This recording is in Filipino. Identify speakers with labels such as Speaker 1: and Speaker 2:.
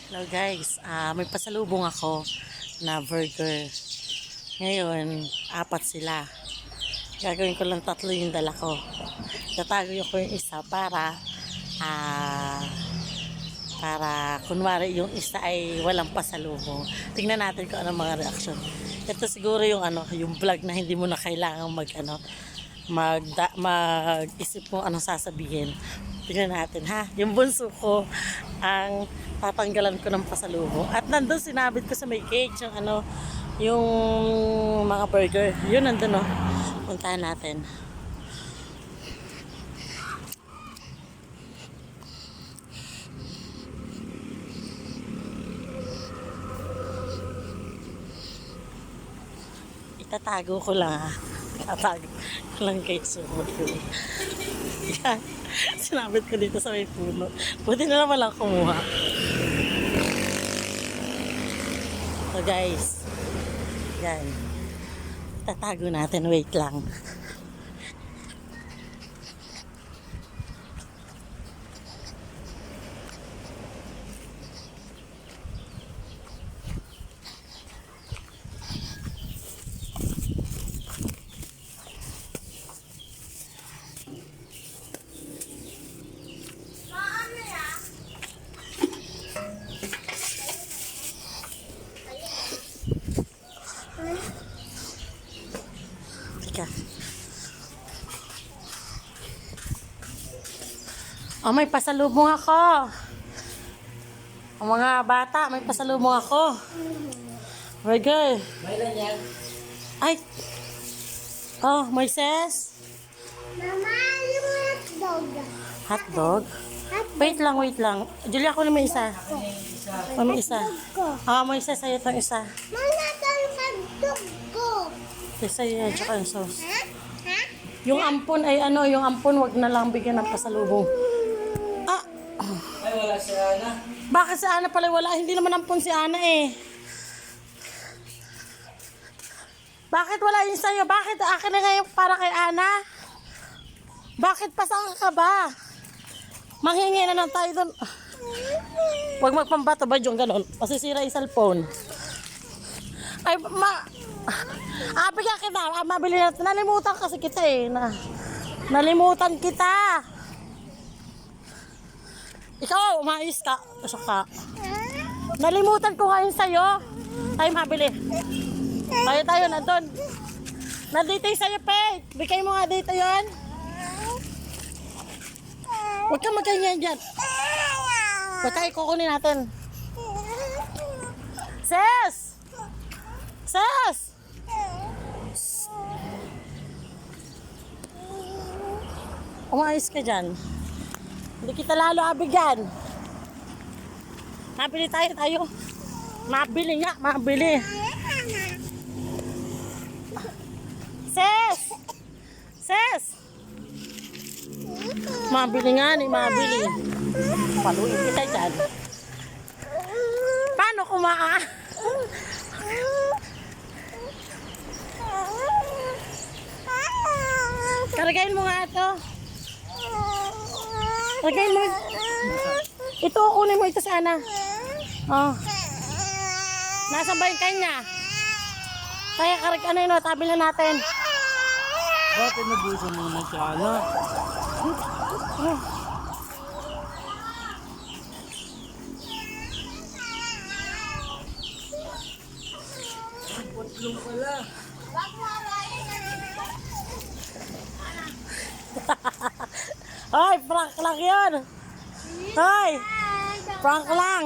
Speaker 1: Hello guys, may pasalubong ako na burger. Ngayon, 4 sila. Gagawin ko lang 3 yung dala ko. Tatago ko yung isa para kunwari yung isa ay walang pasalubong. Tingnan natin kung anong mga reaksyon. Ito siguro yung yung vlog na hindi mo na kailangang mag-isip mo anong sasabihin. Tingnan natin ha. Yung bunso ko ang tatanggalan ko ng pasalubong. At nandun sinabit ko sa may cage yung mga burger. Yun nandun puntahan natin. Itatago ko lang ha. Itatago ko lang kay Sumot yun. Yan. Sinabit ko dito sa may puno. Buti na naman lang kumuha. So guys. Yan. Tatago natin. Wait lang. Oh, may pasalubong ako. Ang mga bata, may pasalubong ako. Burger. Ay. Oh, Moises.
Speaker 2: Mama, yung hotdog.
Speaker 1: Hotdog? Wait lang. Julia, ako na may isa. Oh, may isa. Ah, Moises, sa'yo itong isa.
Speaker 2: Mama, ito yung hotdog ko.
Speaker 1: Ito sa'yo yan, tsaka yung sauce.
Speaker 2: Ha? Ha?
Speaker 1: Yung ampon ay yung ampon, wag na lang bigyan ng pasalubong. Ah!
Speaker 3: Ay, wala si Ana.
Speaker 1: Bakit si Ana pala wala? Hindi naman ampon si Ana eh. Bakit wala yun sa'yo? Bakit akin na ngayon para kay Ana? Bakit pasang ka ba? Manghingi na lang tayo doon. Huwag magpambato ba yung ganon? Masisira yung cellphone. Ay, bigyan kita. Mabili natin. Nalimutan kasi kita eh. Nalimutan kita. Ikaw, umayos ka. Pasok ka. Nalimutan ko ngayon sa'yo. Tayo mabili. Tayo, nandun. Nandito yung sa'yo, Pete. Bigay mo nga dito yun. Huwag kang magkanyan dyan. Pagkain kukunin natin. Ses! Ses! Umayos ka dyan. Hindi kita lalo abigyan. Mabili tayo. Mabili nga, mabili. Ses! Ses! Mabili nga ni, mabili. Paluin kita dyan. Paano kumaa? Karagain mo nga ito. Karagain mo. Ito, kunin mo ito sana. Oh. Nasaan ba yung kanya? Kaya tabi na natin.
Speaker 3: Bakit nabuso mo naman si Ana? Putlong pala.
Speaker 1: Hoy, prank lang yun. Hoy, prank lang.